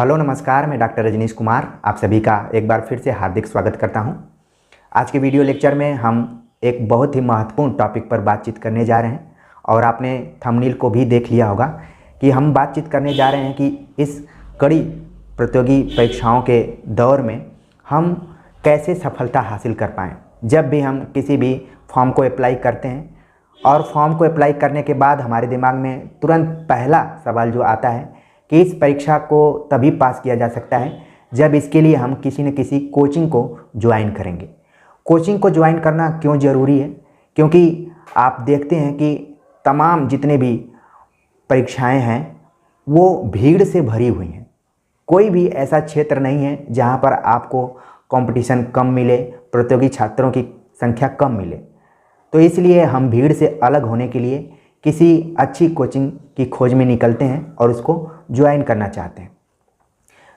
Hello नमस्कार, मैं doctor Rajneesh Kumar आप सभी का एक बार फिर से हार्दिक स्वागत करता हूं। आज के वीडियो लेक्चर में हम एक बहुत ही महत्वपूर्ण टॉपिक पर बातचीत करने जा रहे हैं और आपने थंबनेल को भी देख लिया होगा कि हम बातचीत करने जा रहे हैं कि इस कड़ी प्रतियोगी परीक्षाओं के दौर में हम कैसे सफलता हासिल कर पाएँ। जब भी हम किसी भी फॉर्म को अप्लाई करते हैं और फॉर्म को अप्लाई करने के बाद हमारे दिमाग में तुरंत पहला सवाल जो आता है कि इस परीक्षा को तभी पास किया जा सकता है जब इसके लिए हम किसी न किसी कोचिंग को ज्वाइन करेंगे। कोचिंग को ज्वाइन करना क्यों ज़रूरी है? क्योंकि आप देखते हैं कि तमाम जितने भी परीक्षाएं हैं वो भीड़ से भरी हुई हैं। कोई भी ऐसा क्षेत्र नहीं है जहां पर आपको कंपटीशन कम मिले, प्रतियोगी छात्रों की संख्या कम मिले। तो इसलिए हम भीड़ से अलग होने के लिए किसी अच्छी कोचिंग की खोज में निकलते हैं और उसको ज्वाइन करना चाहते हैं।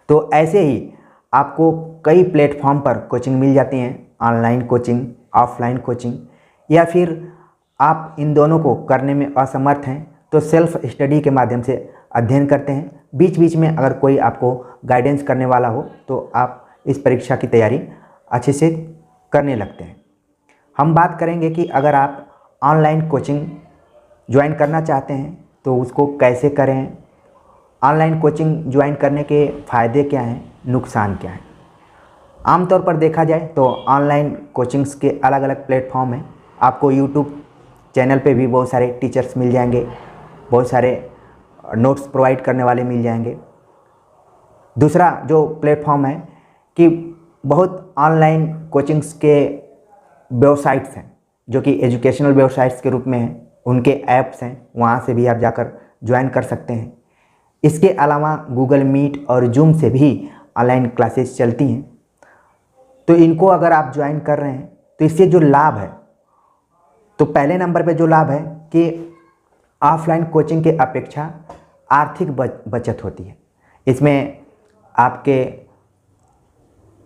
तो ऐसे ही आपको कई प्लेटफॉर्म पर कोचिंग मिल जाती हैं, ऑनलाइन कोचिंग, ऑफलाइन कोचिंग, या फिर आप इन दोनों को करने में असमर्थ हैं तो सेल्फ स्टडी के माध्यम से अध्ययन करते हैं। बीच बीच में अगर कोई आपको गाइडेंस करने वाला हो तो आप इस परीक्षा की तैयारी अच्छे से करने लगते हैं। हम बात करेंगे कि अगर आप ऑनलाइन कोचिंग ज्वाइन करना चाहते हैं तो उसको कैसे करें, ऑनलाइन कोचिंग ज्वाइन करने के फ़ायदे क्या हैं, नुकसान क्या हैं। आमतौर पर देखा जाए तो ऑनलाइन कोचिंग्स के अलग अलग प्लेटफॉर्म हैं। आपको यूट्यूब चैनल पे भी बहुत सारे टीचर्स मिल जाएंगे, बहुत सारे नोट्स प्रोवाइड करने वाले मिल जाएंगे। दूसरा जो प्लेटफॉर्म है कि बहुत ऑनलाइन कोचिंग्स के वेबसाइट्स हैं जो कि एजुकेशनल वेबसाइट्स के रूप में हैं, उनके ऐप्स हैं, वहाँ से भी आप जाकर ज्वाइन कर सकते हैं। इसके अलावा गूगल मीट और जूम से भी ऑनलाइन क्लासेस चलती हैं। तो इनको अगर आप ज्वाइन कर रहे हैं तो इससे जो लाभ है, तो पहले नंबर पे जो लाभ है कि ऑफलाइन कोचिंग के अपेक्षा आर्थिक बचत होती है। इसमें आपके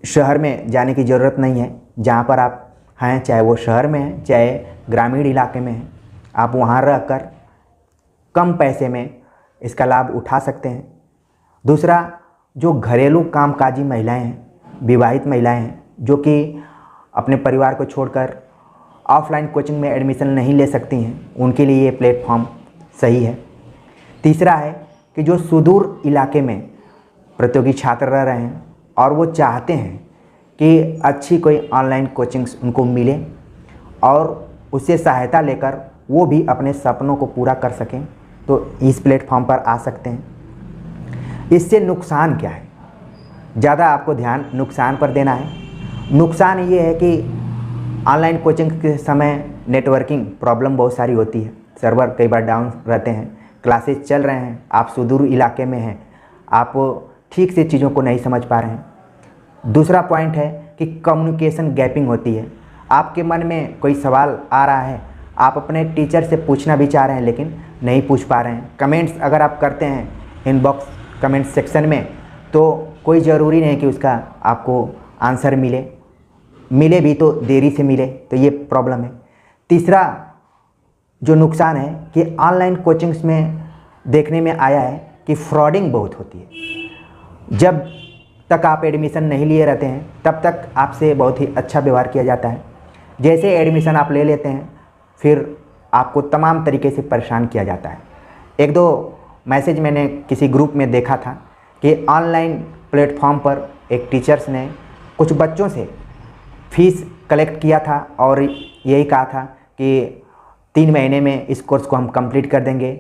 शहर में जाने की ज़रूरत नहीं है। जहाँ पर आप हैं, चाहे वो शहर में है चाहे ग्रामीण इलाके में है, आप वहाँ रहकर कम पैसे में इसका लाभ उठा सकते हैं। दूसरा, जो घरेलू कामकाजी महिलाएं हैं, विवाहित महिलाएं हैं जो कि अपने परिवार को छोड़कर ऑफलाइन कोचिंग में एडमिशन नहीं ले सकती हैं, उनके लिए ये प्लेटफॉर्म सही है। तीसरा है कि जो सुदूर इलाके में प्रतियोगी छात्र रह रहे हैं और वो चाहते हैं कि अच्छी कोई ऑनलाइन कोचिंग्स उनको मिले और उससे सहायता लेकर वो भी अपने सपनों को पूरा कर सकें, तो इस प्लेटफॉर्म पर आ सकते हैं। इससे नुकसान क्या है? ज़्यादा आपको ध्यान नुकसान पर देना है। नुकसान ये है कि ऑनलाइन कोचिंग के समय नेटवर्किंग प्रॉब्लम बहुत सारी होती है। सर्वर कई बार डाउन रहते हैं, क्लासेस चल रहे हैं, आप सुदूर इलाके में हैं, आप ठीक से चीज़ों को नहीं समझ पा रहे हैं। दूसरा पॉइंट है कि कम्युनिकेशन गैपिंग होती है। आपके मन में कोई सवाल आ रहा है, आप अपने टीचर से पूछना भी चाह रहे हैं लेकिन नहीं पूछ पा रहे हैं। कमेंट्स अगर आप करते हैं इनबॉक्स कमेंट सेक्शन में तो कोई ज़रूरी नहीं कि उसका आपको आंसर मिले भी तो देरी से मिले, तो ये प्रॉब्लम है। तीसरा जो नुकसान है कि ऑनलाइन कोचिंग्स में देखने में आया है कि फ्रॉडिंग बहुत होती है। जब तक आप एडमिशन नहीं लिए रहते हैं तब तक आपसे बहुत ही अच्छा व्यवहार किया जाता है। जैसे एडमिशन आप ले लेते हैं फिर आपको तमाम तरीके से परेशान किया जाता है। एक दो मैसेज मैंने किसी ग्रुप में देखा था कि ऑनलाइन प्लेटफॉर्म पर एक टीचर्स ने कुछ बच्चों से फीस कलेक्ट किया था और यही कहा था कि 3 महीने में इस कोर्स को हम कंप्लीट कर देंगे,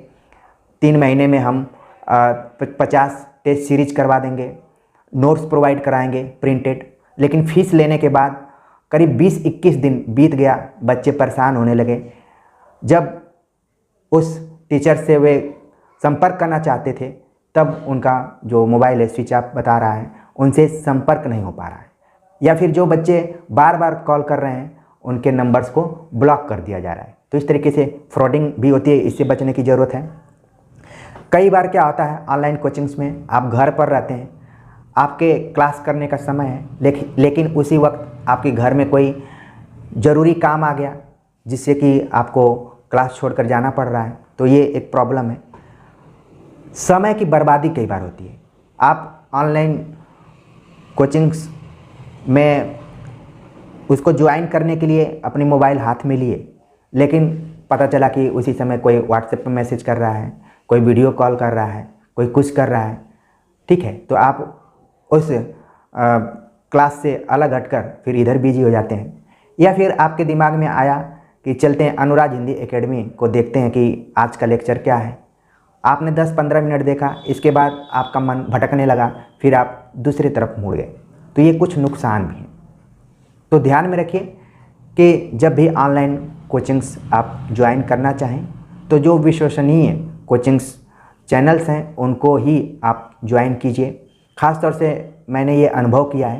3 महीने में हम 50 टेस्ट सीरीज करवा देंगे, नोट्स प्रोवाइड कराएंगे प्रिंटेड। लेकिन फ़ीस लेने के बाद करीब 20-21 दिन बीत गया, बच्चे परेशान होने लगे। जब उस टीचर से वे संपर्क करना चाहते थे तब उनका जो मोबाइल है स्विच ऑफ बता रहा है, उनसे संपर्क नहीं हो पा रहा है, या फिर जो बच्चे बार बार कॉल कर रहे हैं उनके नंबर्स को ब्लॉक कर दिया जा रहा है। तो इस तरीके से फ्रॉडिंग भी होती है, इससे बचने की ज़रूरत है। कई बार क्या होता है ऑनलाइन कोचिंग्स में, आप घर पर रहते हैं, आपके क्लास करने का समय है लेकिन उसी वक्त आपके घर में कोई ज़रूरी काम आ गया जिससे कि आपको क्लास छोड़कर जाना पड़ रहा है, तो ये एक प्रॉब्लम है। समय की बर्बादी कई बार होती है। आप ऑनलाइन कोचिंग्स में उसको ज्वाइन करने के लिए अपनी मोबाइल हाथ में लिए, लेकिन पता चला कि उसी समय कोई व्हाट्सएप पर मैसेज कर रहा है, कोई वीडियो कॉल कर रहा है, कोई कुछ कर रहा है, ठीक है, तो आप उस क्लास से अलग हटकर फिर इधर बिजी हो जाते हैं। या फिर आपके दिमाग में आया कि चलते हैं अनुराज हिंदी एकेडमी को देखते हैं कि आज का लेक्चर क्या है। आपने 10-15 मिनट देखा, इसके बाद आपका मन भटकने लगा, फिर आप दूसरी तरफ मुड़ गए, तो ये कुछ नुकसान भी हैं। तो ध्यान में रखिए कि जब भी ऑनलाइन कोचिंग्स आप ज्वाइन करना चाहें तो जो विश्वसनीय कोचिंग्स चैनल्स हैं उनको ही आप ज्वाइन कीजिए। ख़ास तौर से मैंने ये अनुभव किया है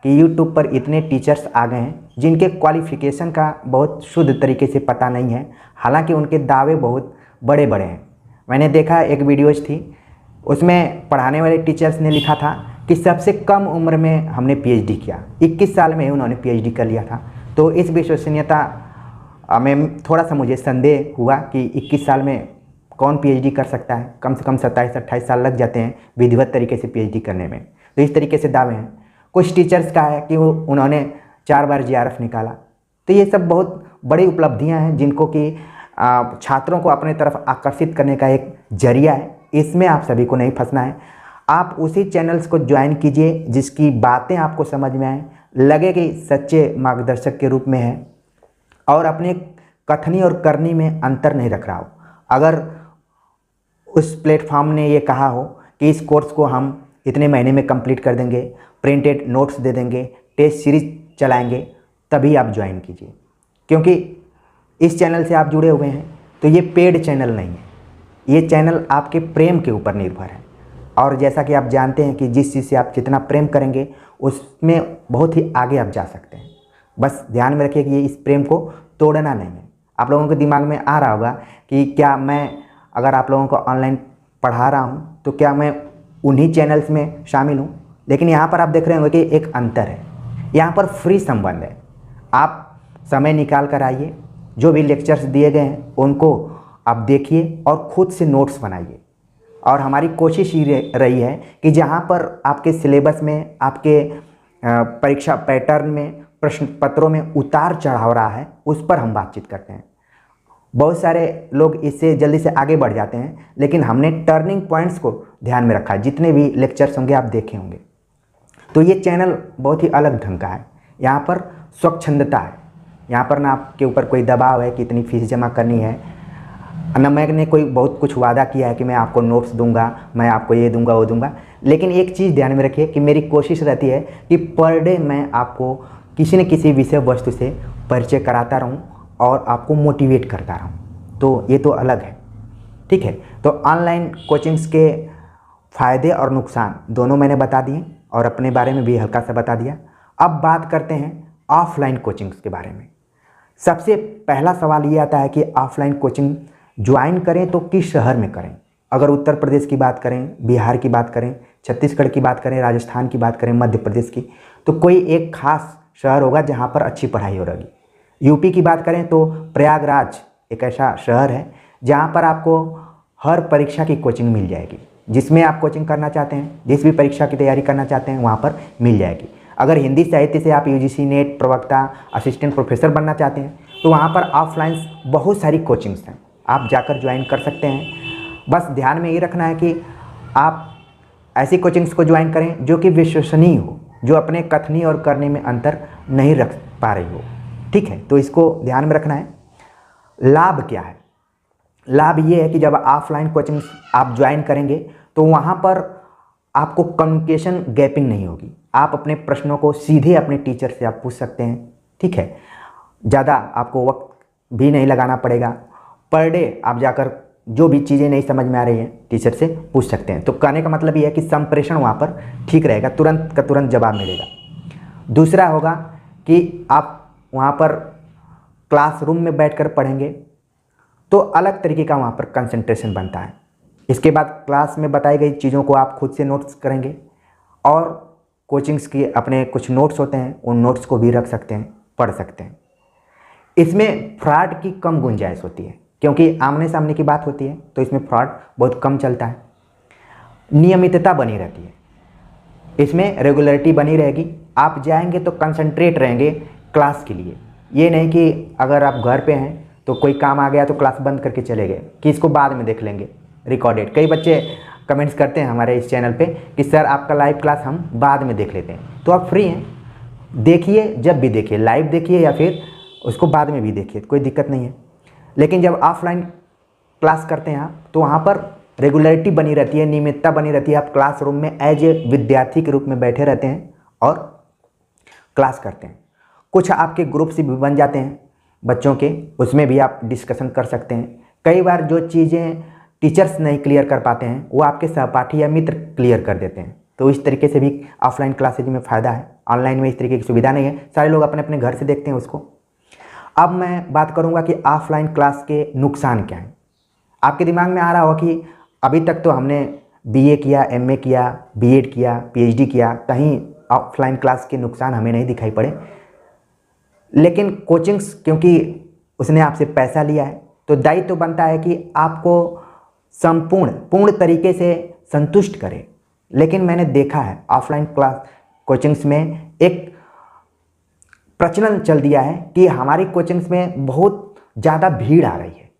कि यूट्यूब पर इतने टीचर्स आ गए हैं जिनके क्वालिफ़िकेशन का बहुत शुद्ध तरीके से पता नहीं है, हालांकि उनके दावे बहुत बड़े बड़े हैं। मैंने देखा एक वीडियोज थी, उसमें पढ़ाने वाले टीचर्स ने लिखा था कि सबसे कम उम्र में हमने पीएचडी किया, 21 साल में ही उन्होंने पीएचडी कर लिया था। तो इस विश्वसनीयता में थोड़ा सा मुझे संदेह हुआ कि 21 साल में कौन पीएचडी कर सकता है, कम से कम 27-28 साल लग जाते हैं विधिवत तरीके से पीएचडी करने में। तो इस तरीके से दावे हैं। कुछ टीचर्स का है कि उन्होंने 4 बार जीआरएफ निकाला। तो ये सब बहुत बड़ी उपलब्धियां हैं जिनको कि छात्रों को अपने तरफ आकर्षित करने का एक जरिया है। इसमें आप सभी को नहीं फंसना है। आप उसी चैनल्स को ज्वाइन कीजिए जिसकी बातें आपको समझ में आए, लगे कि सच्चे मार्गदर्शक के रूप में है और अपने कथनी और करनी में अंतर नहीं रख रहा हो। अगर उस प्लेटफॉर्म ने ये कहा हो कि इस कोर्स को हम इतने महीने में कंप्लीट कर देंगे, प्रिंटेड नोट्स दे देंगे, टेस्ट सीरीज चलाएंगे, तभी आप ज्वाइन कीजिए। क्योंकि इस चैनल से आप जुड़े हुए हैं तो ये पेड चैनल नहीं है, ये चैनल आपके प्रेम के ऊपर निर्भर है। और जैसा कि आप जानते हैं कि जिस चीज़ से आप जितना प्रेम करेंगे उसमें बहुत ही आगे आप जा सकते हैं। बस ध्यान में रखिए कि ये इस प्रेम को तोड़ना नहीं है। आप लोगों के दिमाग में आ रहा होगा कि क्या मैं अगर आप लोगों को ऑनलाइन पढ़ा रहा हूँ तो क्या मैं उन्हीं चैनल्स में शामिल हूँ, लेकिन यहाँ पर आप देख रहे होंगे कि एक अंतर है। यहाँ पर फ्री संबंध है। आप समय निकाल कर आइए, जो भी लेक्चर्स दिए गए हैं उनको आप देखिए और ख़ुद से नोट्स बनाइए। और हमारी कोशिश ये रही है कि जहाँ पर आपके सिलेबस में, आपके परीक्षा पैटर्न में, प्रश्न पत्रों में उतार चढ़ाव रहा है, उस पर हम बातचीत करते हैं। बहुत सारे लोग इससे जल्दी से आगे बढ़ जाते हैं, लेकिन हमने टर्निंग पॉइंट्स को ध्यान में रखा है। जितने भी लेक्चर्स होंगे आप देखे होंगे। तो ये चैनल बहुत ही अलग ढंग का है। यहाँ पर स्वच्छंदता है। यहाँ पर ना आपके ऊपर कोई दबाव है कि इतनी फीस जमा करनी है, न मैंने कोई बहुत कुछ वादा किया है कि मैं आपको नोट्स दूंगा, मैं आपको ये दूंगा वो दूंगा। लेकिन एक चीज़ ध्यान में रखिए कि मेरी कोशिश रहती है कि पर डे मैं आपको किसी न किसी विषय वस्तु से परिचय कराता रहूं और आपको मोटिवेट करता रहूं। तो ये तो अलग है, ठीक है। तो ऑनलाइन कोचिंग्स के फ़ायदे और नुकसान दोनों मैंने बता दिए और अपने बारे में भी हल्का सा बता दिया। अब बात करते हैं ऑफलाइन कोचिंग्स के बारे में। सबसे पहला सवाल ये आता है कि ऑफलाइन कोचिंग ज्वाइन करें तो किस शहर में करें। अगर उत्तर प्रदेश की बात करें, बिहार की बात करें, छत्तीसगढ़ की बात करें, राजस्थान की बात करें, मध्य प्रदेश की, तो कोई एक खास शहर होगा जहाँ पर अच्छी पढ़ाई हो रही। यूपी की बात करें तो प्रयागराज एक ऐसा शहर है जहाँ पर आपको हर परीक्षा की कोचिंग मिल जाएगी। जिसमें आप कोचिंग करना चाहते हैं, जिस भी परीक्षा की तैयारी करना चाहते हैं, वहाँ पर मिल जाएगी। अगर हिंदी साहित्य से आप यूजीसी नेट प्रवक्ता, असिस्टेंट प्रोफेसर बनना चाहते हैं तो वहाँ पर ऑफलाइन बहुत सारी कोचिंग्स हैं, आप जाकर ज्वाइन कर सकते हैं। बस ध्यान में ये रखना है कि आप ऐसी कोचिंग्स को ज्वाइन करें जो कि विश्वसनीय हो, जो अपने कथनी और करने में अंतर नहीं रख पा रही हो, ठीक है। तो इसको ध्यान में रखना है। लाभ क्या है? लाभ ये है कि जब ऑफलाइन कोचिंग आप ज्वाइन करेंगे तो वहाँ पर आपको कम्युनिकेशन गैपिंग नहीं होगी। आप अपने प्रश्नों को सीधे अपने टीचर से आप पूछ सकते हैं, ठीक है। ज़्यादा आपको वक्त भी नहीं लगाना पड़ेगा। पर डे आप जाकर जो भी चीज़ें नहीं समझ में आ रही हैं टीचर से पूछ सकते हैं। तो कहने का मतलब ये है कि संप्रेषण वहाँ पर ठीक रहेगा, तुरंत का तुरंत जवाब मिलेगा। दूसरा होगा कि आप वहाँ पर क्लासरूम में बैठकर पढ़ेंगे तो अलग तरीके का वहाँ पर कंसंट्रेशन बनता है। इसके बाद क्लास में बताई गई चीज़ों को आप खुद से नोट्स करेंगे और कोचिंग्स के अपने कुछ नोट्स होते हैं, उन नोट्स को भी रख सकते हैं, पढ़ सकते हैं। इसमें फ्रॉड की कम गुंजाइश होती है क्योंकि आमने सामने की बात होती है, तो इसमें फ्रॉड बहुत कम चलता है। नियमितता बनी रहती है। इसमें रेगुलरिटी बनी रहेगी। आप जाएंगे तो कंसंट्रेट रहेंगे क्लास के लिए। ये नहीं कि अगर आप घर पे हैं तो कोई काम आ गया तो क्लास बंद करके चले गए कि इसको बाद में देख लेंगे रिकॉर्डेड। कई बच्चे कमेंट्स करते हैं हमारे इस चैनल पे कि सर आपका लाइव क्लास हम बाद में देख लेते हैं। तो आप फ्री हैं, देखिए, जब भी देखिए, लाइव देखिए या फिर उसको बाद में भी देखिए, कोई दिक्कत नहीं है। लेकिन जब ऑफलाइन क्लास करते हैं आप तो वहाँ पर रेगुलरिटी बनी रहती है, नियमितता बनी रहती है। आप क्लासरूम में एज ए विद्यार्थी के रूप में बैठे रहते हैं और क्लास करते हैं। कुछ आपके ग्रुप से भी बन जाते हैं बच्चों के, उसमें भी आप डिस्कशन कर सकते हैं। कई बार जो चीज़ें टीचर्स नहीं क्लियर कर पाते हैं वो आपके सहपाठी या मित्र क्लियर कर देते हैं। तो इस तरीके से भी ऑफलाइन क्लासेज में फ़ायदा है। ऑनलाइन में इस तरीके की सुविधा नहीं है, सारे लोग अपने अपने घर से देखते हैं उसको। अब मैं बात करूंगा कि ऑफलाइन क्लास के नुकसान क्या हैं। आपके दिमाग में आ रहा होगा कि अभी तक तो हमने बीए किया, एमए किया, बीएड किया, पीएचडी किया, कहीं ऑफलाइन क्लास के नुकसान हमें नहीं दिखाई पड़े। लेकिन कोचिंग्स, क्योंकि उसने आपसे पैसा लिया है तो दायित्व बनता है कि आपको पूर्ण तरीके से संतुष्ट करे। लेकिन मैंने देखा है ऑफलाइन क्लास कोचिंग्स में एक प्रचलन चल दिया है कि हमारी कोचिंग्स में बहुत ज़्यादा भीड़ आ रही है,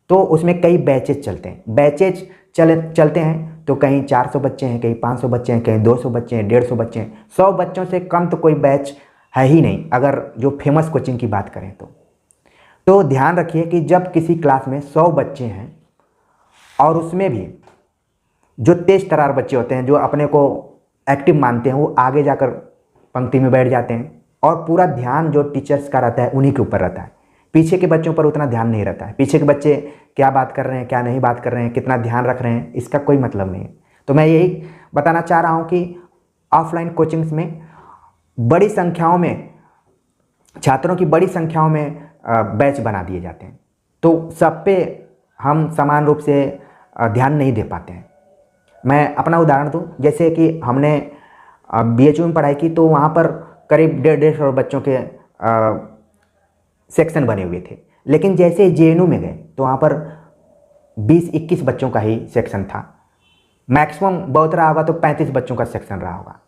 तो उसमें कई बैचेज चलते हैं। बैचेज चलते हैं तो कहीं 400 बच्चे हैं, कहीं 500 बच्चे हैं, कहीं 200 बच्चे हैं, 150 बच्चे हैं। 100 बच्चों से कम तो कोई बैच है ही नहीं, अगर जो फेमस कोचिंग की बात करें तो ध्यान रखिए कि जब किसी क्लास में 100 बच्चे हैं और उसमें भी जो तेज तरार बच्चे होते हैं, जो अपने को एक्टिव मानते हैं, वो आगे जाकर पंक्ति में बैठ जाते हैं और पूरा ध्यान जो टीचर्स का रहता है उन्हीं के ऊपर रहता है। पीछे के बच्चों पर उतना ध्यान नहीं रहता है। पीछे के बच्चे क्या बात कर रहे हैं, क्या नहीं बात कर रहे हैं, कितना ध्यान रख रहे हैं, इसका कोई मतलब नहीं है। तो मैं यही बताना चाह रहा हूँ कि ऑफलाइन कोचिंग्स में बड़ी संख्याओं में छात्रों की बड़ी संख्याओं में बैच बना दिए जाते हैं, तो सब पे हम समान रूप से ध्यान नहीं दे पाते हैं। मैं अपना उदाहरण दूं, जैसे कि हमने बीएचयू में पढ़ाई की तो वहाँ पर करीब 150 बच्चों के सेक्शन बने हुए थे। लेकिन जैसे जेएनयू में गए तो वहाँ पर 20-21 बच्चों का ही सेक्शन था। मैक्सिमम बहुत रहा होगा तो 35 बच्चों का सेक्शन रहा होगा।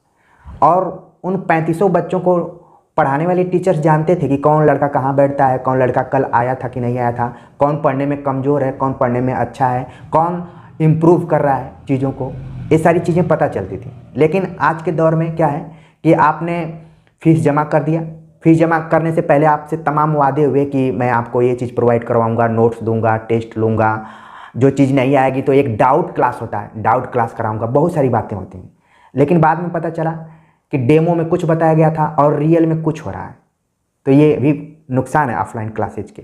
और उन 3500 बच्चों को पढ़ाने वाले टीचर्स जानते थे कि कौन लड़का कहाँ बैठता है, कौन लड़का कल आया था कि नहीं आया था, कौन पढ़ने में कमज़ोर है, कौन पढ़ने में अच्छा है, कौन इम्प्रूव कर रहा है चीज़ों को। ये सारी चीज़ें पता चलती थी। लेकिन आज के दौर में क्या है कि आपने फ़ीस जमा कर दिया, फ़ीस जमा करने से पहले आपसे तमाम वादे हुए कि मैं आपको ये चीज़ प्रोवाइड करवाऊँगा, नोट्स दूँगा, टेस्ट लूँगा, जो चीज़ नहीं आएगी तो एक डाउट क्लास होता है, डाउट क्लास कराऊँगा, बहुत सारी बातें होती हैं। लेकिन बाद में पता चला कि डेमो में कुछ बताया गया था और रियल में कुछ हो रहा है। तो ये भी नुकसान है ऑफलाइन क्लासेज के।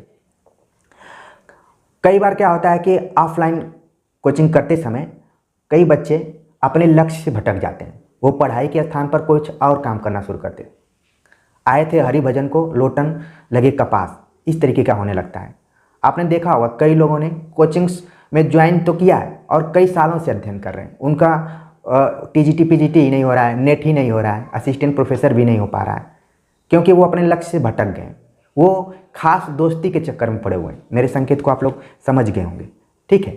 कई बार क्या होता है कि ऑफलाइन कोचिंग करते समय कई बच्चे अपने लक्ष्य से भटक जाते हैं। वो पढ़ाई के स्थान पर कुछ और काम करना शुरू करते हैं। आए थे हरि भजन को लोटन लगे कपास, इस तरीके का होने लगता है। आपने देखा होगा कई लोगों ने कोचिंग्स में ज्वाइन तो किया है और कई सालों से अध्ययन कर रहे हैं, उनका टीजीटी पीजीटी ही नहीं हो रहा है, नेट ही नहीं हो रहा है, असिस्टेंट प्रोफेसर भी नहीं हो पा रहा है, क्योंकि वो अपने लक्ष्य से भटक गए। वो खास दोस्ती के चक्कर में पड़े हुए हैं। मेरे संकेत को आप लोग समझ गए होंगे, ठीक है।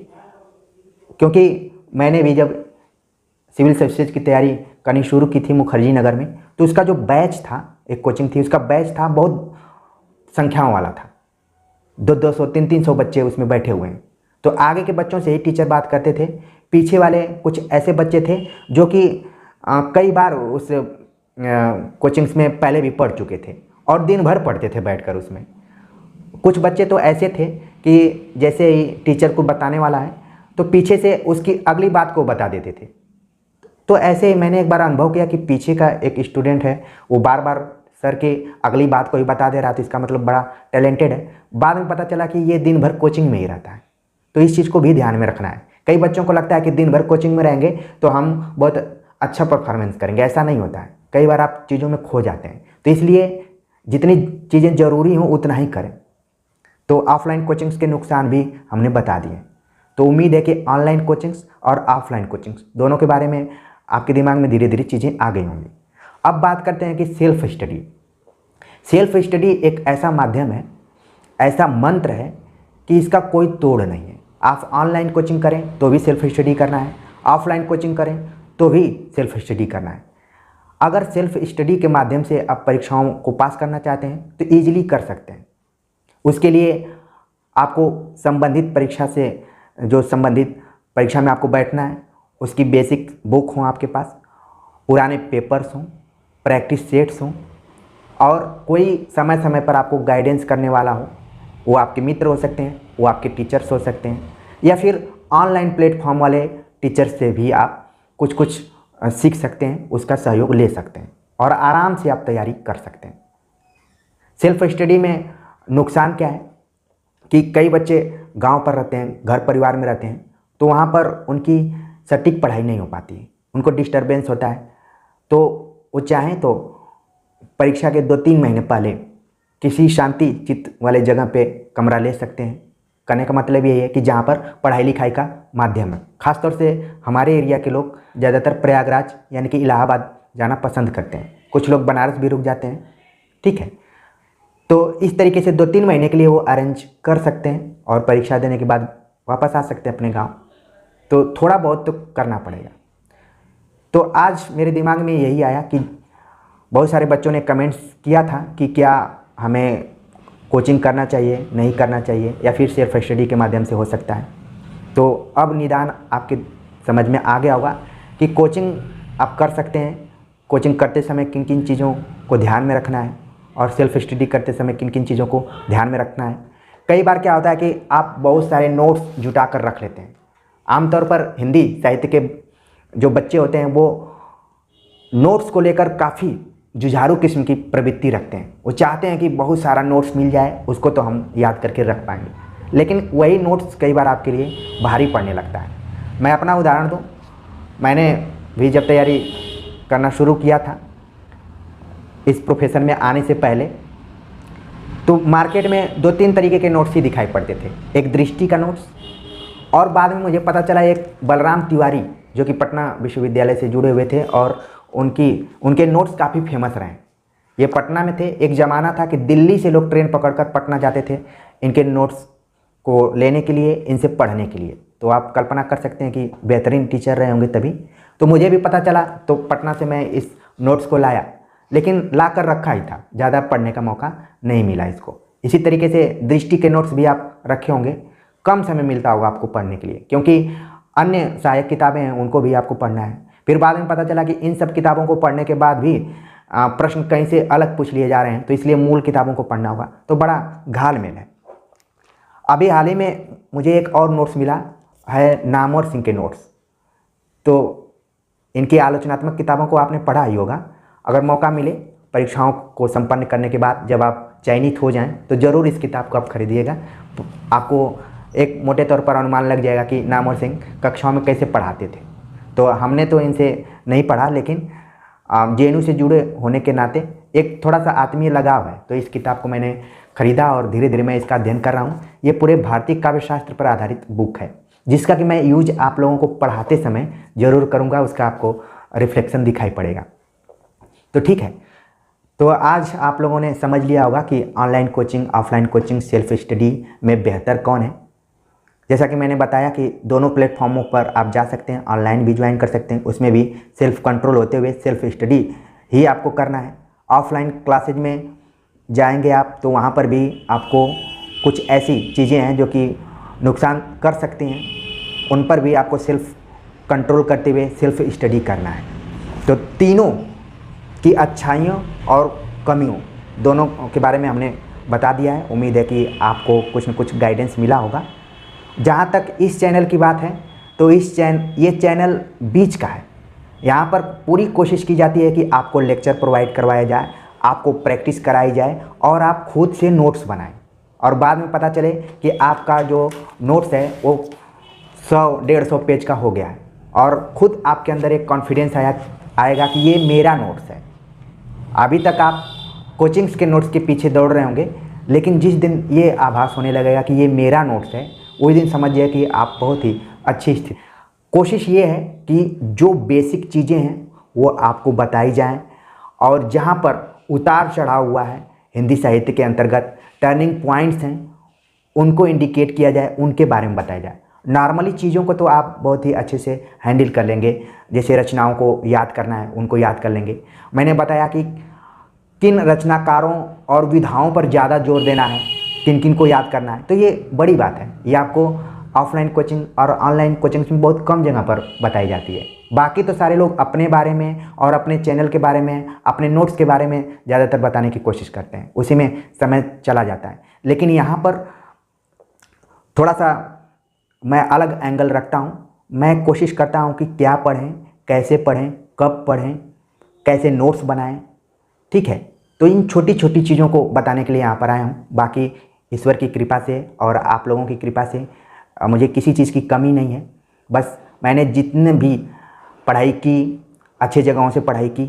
क्योंकि मैंने भी जब सिविल सर्विसेज की तैयारी करनी शुरू की थी मुखर्जी नगर में, तो उसका जो बैच था, एक कोचिंग थी, उसका बैच था बहुत संख्याओं वाला था, 200 300 बच्चे उसमें बैठे हुए हैं। तो आगे के बच्चों से ही टीचर बात करते थे, पीछे वाले कुछ ऐसे बच्चे थे जो कि कई बार उस कोचिंग्स में पहले भी पढ़ चुके थे और दिन भर पढ़ते थे बैठकर उसमें। कुछ बच्चे तो ऐसे थे कि जैसे ही टीचर को बताने वाला है तो पीछे से उसकी अगली बात को बता देते थे। तो ऐसे ही मैंने एक बार अनुभव किया कि पीछे का एक स्टूडेंट है, वो बार बार सर की अगली बात को ही बता दे रहा था, इसका मतलब बड़ा टैलेंटेड है। बाद में पता चला कि ये दिन भर कोचिंग में ही रहता है। तो इस चीज़ को भी ध्यान में रखना है। कई बच्चों को लगता है कि दिन भर कोचिंग में रहेंगे तो हम बहुत अच्छा परफॉर्मेंस करेंगे, ऐसा नहीं होता है। कई बार आप चीज़ों में खो जाते हैं। तो इसलिए जितनी चीज़ें ज़रूरी हों उतना ही करें। तो ऑफलाइन कोचिंग्स के नुकसान भी हमने बता दिए। तो उम्मीद है कि ऑनलाइन कोचिंग्स और ऑफलाइन कोचिंग्स दोनों के बारे में आपके दिमाग में धीरे धीरे चीज़ें आ गई होंगी। अब बात करते हैं कि सेल्फ स्टडी। सेल्फ स्टडी एक ऐसा माध्यम है, ऐसा मंत्र है कि इसका कोई तोड़ नहीं है। आप ऑनलाइन कोचिंग करें तो भी सेल्फ स्टडी करना है, ऑफलाइन कोचिंग करें तो भी सेल्फ स्टडी करना है। अगर सेल्फ स्टडी के माध्यम से आप परीक्षाओं को पास करना चाहते हैं तो ईजिली कर सकते हैं। उसके लिए आपको संबंधित परीक्षा से जो संबंधित परीक्षा में आपको बैठना है उसकी बेसिक बुक हो आपके पास, पुराने पेपर्स हों, प्रैक्टिस सेट्स हों, और कोई समय समय पर आपको गाइडेंस करने वाला हो। वो आपके मित्र हो सकते हैं, वो आपके टीचर्स हो सकते हैं, या फिर ऑनलाइन प्लेटफॉर्म वाले टीचर्स से भी आप कुछ सीख सकते हैं, उसका सहयोग ले सकते हैं और आराम से आप तैयारी कर सकते हैं। सेल्फ स्टडी में नुकसान क्या है कि कई बच्चे गांव पर रहते हैं, घर परिवार में रहते हैं, तो वहाँ पर उनकी सटीक पढ़ाई नहीं हो पाती है, उनको डिस्टरबेंस होता है। तो वो चाहें तो परीक्षा के 2-3 महीने पहले किसी शांति चित्त वाले जगह पे कमरा ले सकते हैं। कहने का मतलब ये है कि जहाँ पर पढ़ाई लिखाई का माध्यम है। ख़ासतौर से हमारे एरिया के लोग ज़्यादातर प्रयागराज यानी कि इलाहाबाद जाना पसंद करते हैं, कुछ लोग बनारस भी रुक जाते हैं, ठीक है। तो इस तरीके से 2-3 महीने के लिए वो अरेंज कर सकते हैं और परीक्षा देने के बाद वापस आ सकते हैं अपने गाँव। तो थोड़ा बहुत तो करना पड़ेगा। तो आज मेरे दिमाग में यही आया कि बहुत सारे बच्चों ने कमेंट्स किया था कि क्या हमें कोचिंग करना चाहिए, नहीं करना चाहिए, या फिर सेल्फ स्टडी के माध्यम से हो सकता है। तो अब निदान आपके समझ में आ गया होगा कि कोचिंग आप कर सकते हैं। कोचिंग करते समय किन किन चीज़ों को ध्यान में रखना है और सेल्फ स्टडी करते समय किन किन चीज़ों को ध्यान में रखना है। कई बार क्या होता है कि आप बहुत सारे नोट्स जुटा कर रख लेते हैं। आमतौर पर हिंदी साहित्य के जो बच्चे होते हैं वो नोट्स को लेकर काफ़ी जुझारू किस्म की प्रवृत्ति रखते हैं। वो चाहते हैं कि बहुत सारा नोट्स मिल जाए, उसको तो हम याद करके रख पाएंगे, लेकिन वही नोट्स कई बार आपके लिए भारी पड़ने लगता है। मैं अपना उदाहरण दूँ, मैंने भी जब तैयारी करना शुरू किया था इस प्रोफेशन में आने से पहले, तो मार्केट में 2-3 तरीके के नोट्स ही दिखाई पड़ते थे। एक दृष्टि का नोट्स, और बाद में मुझे पता चला एक बलराम तिवारी जो कि पटना विश्वविद्यालय से जुड़े हुए थे और उनके नोट्स काफ़ी फेमस रहे। ये पटना में थे। एक ज़माना था कि दिल्ली से लोग ट्रेन पकड़कर पटना जाते थे इनके नोट्स को लेने के लिए, इनसे पढ़ने के लिए। तो आप कल्पना कर सकते हैं कि बेहतरीन टीचर रहे होंगे तभी। तो मुझे भी पता चला, तो पटना से मैं इस नोट्स को लाया, लेकिन ला कर रखा ही था, ज़्यादा पढ़ने का मौका नहीं मिला इसको। इसी तरीके से दृष्टि के नोट्स भी आप रखे होंगे, कम समय मिलता होगा आपको पढ़ने के लिए, क्योंकि अन्य सहायक किताबें हैं उनको भी आपको पढ़ना है। फिर बाद में पता चला कि इन सब किताबों को पढ़ने के बाद भी प्रश्न कहीं से अलग पूछ लिए जा रहे हैं, तो इसलिए मूल किताबों को पढ़ना होगा। तो बड़ा घालमेल है। अभी हाल ही में मुझे एक और नोट्स मिला है, नामवर सिंह के नोट्स। तो इनकी आलोचनात्मक किताबों को आपने पढ़ा ही होगा। अगर मौका मिले परीक्षाओं को संपन्न करने के बाद जब आप चयनित हो जाएं तो ज़रूर इस किताब को आप खरीदिएगा। आपको एक मोटे तौर पर अनुमान लग जाएगा कि नामवर सिंह कक्षाओं में कैसे पढ़ाते थे। तो हमने तो इनसे नहीं पढ़ा, लेकिन जेएनयू से जुड़े होने के नाते एक थोड़ा सा आत्मीय लगाव है। तो इस किताब को मैंने खरीदा और धीरे धीरे मैं इसका अध्ययन कर रहा हूँ। ये पूरे भारतीय काव्य शास्त्र पर आधारित बुक है, जिसका कि मैं यूज आप लोगों को पढ़ाते समय ज़रूर करूँगा, उसका आपको रिफ्लेक्शन दिखाई पड़ेगा। तो ठीक है, तो आज आप लोगों ने समझ लिया होगा कि online coaching, offline coaching, self study में बेहतर कौन है। जैसा कि मैंने बताया कि दोनों प्लेटफॉर्मों पर आप जा सकते हैं, ऑनलाइन भी ज्वाइन कर सकते हैं, उसमें भी सेल्फ कंट्रोल होते हुए सेल्फ स्टडी ही आपको करना है। ऑफलाइन क्लासेज में जाएंगे आप तो वहाँ पर भी आपको कुछ ऐसी चीज़ें हैं जो कि नुकसान कर सकती हैं, उन पर भी आपको सेल्फ कंट्रोल करते हुए सेल्फ स्टडी करना है। तो तीनों की अच्छाइयों और कमियों दोनों के बारे में हमने बता दिया है। उम्मीद है कि आपको कुछ न कुछ गाइडेंस मिला होगा। जहाँ तक इस चैनल की बात है तो ये चैनल बीच का है। यहाँ पर पूरी कोशिश की जाती है कि आपको लेक्चर प्रोवाइड करवाया जाए, आपको प्रैक्टिस कराई जाए और आप खुद से नोट्स बनाएं, और बाद में पता चले कि आपका जो नोट्स है वो 100-150 पेज का हो गया है और ख़ुद आपके अंदर एक कॉन्फिडेंस आएगा कि ये मेरा नोट्स है। अभी तक आप कोचिंग्स के नोट्स के पीछे दौड़ रहे होंगे, लेकिन जिस दिन ये आभास होने लगेगा कि ये मेरा नोट्स है, उस दिन समझिए कि आप बहुत ही अच्छी स्थिति। कोशिश ये है कि जो बेसिक चीज़ें हैं वो आपको बताई जाएं, और जहाँ पर उतार चढ़ाव हुआ है हिंदी साहित्य के अंतर्गत, टर्निंग पॉइंट्स हैं, उनको इंडिकेट किया जाए, उनके बारे में बताया जाए। नॉर्मली चीज़ों को तो आप बहुत ही अच्छे से हैंडल कर लेंगे, जैसे रचनाओं को याद करना है उनको याद कर लेंगे। मैंने बताया कि किन रचनाकारों और विधाओं पर ज़्यादा जोर देना है, किन किन को याद करना है, तो ये बड़ी बात है। ये आपको ऑफलाइन कोचिंग और ऑनलाइन कोचिंग में बहुत कम जगह पर बताई जाती है। बाकी तो सारे लोग अपने बारे में और अपने चैनल के बारे में, अपने नोट्स के बारे में ज़्यादातर बताने की कोशिश करते हैं, उसी में समय चला जाता है। लेकिन यहाँ पर थोड़ा सा मैं अलग एंगल रखता हूँ। मैं कोशिश करता हूँ कि क्या पढ़ें, कैसे पढ़ें, कब पढ़ें, कैसे नोट्स बनाएं, ठीक है। तो इन छोटी छोटी चीज़ों को बताने के लिए यहाँ पर आया हूँ। बाकी ईश्वर की कृपा से और आप लोगों की कृपा से मुझे किसी चीज़ की कमी नहीं है। बस मैंने जितने भी पढ़ाई की, अच्छे जगहों से पढ़ाई की,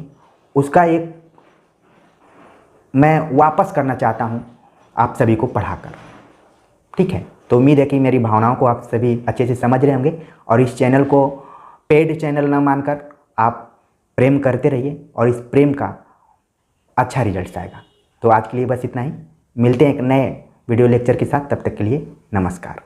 उसका एक मैं वापस करना चाहता हूँ आप सभी को पढ़ाकर, ठीक है। तो उम्मीद है कि मेरी भावनाओं को आप सभी अच्छे से समझ रहे होंगे और इस चैनल को पेड चैनल न मानकर आप प्रेम करते रहिए और इस प्रेम का अच्छा रिजल्ट आएगा। तो आज के लिए बस इतना ही। मिलते हैं एक नए वीडियो लेक्चर के साथ, तब तक के लिए नमस्कार।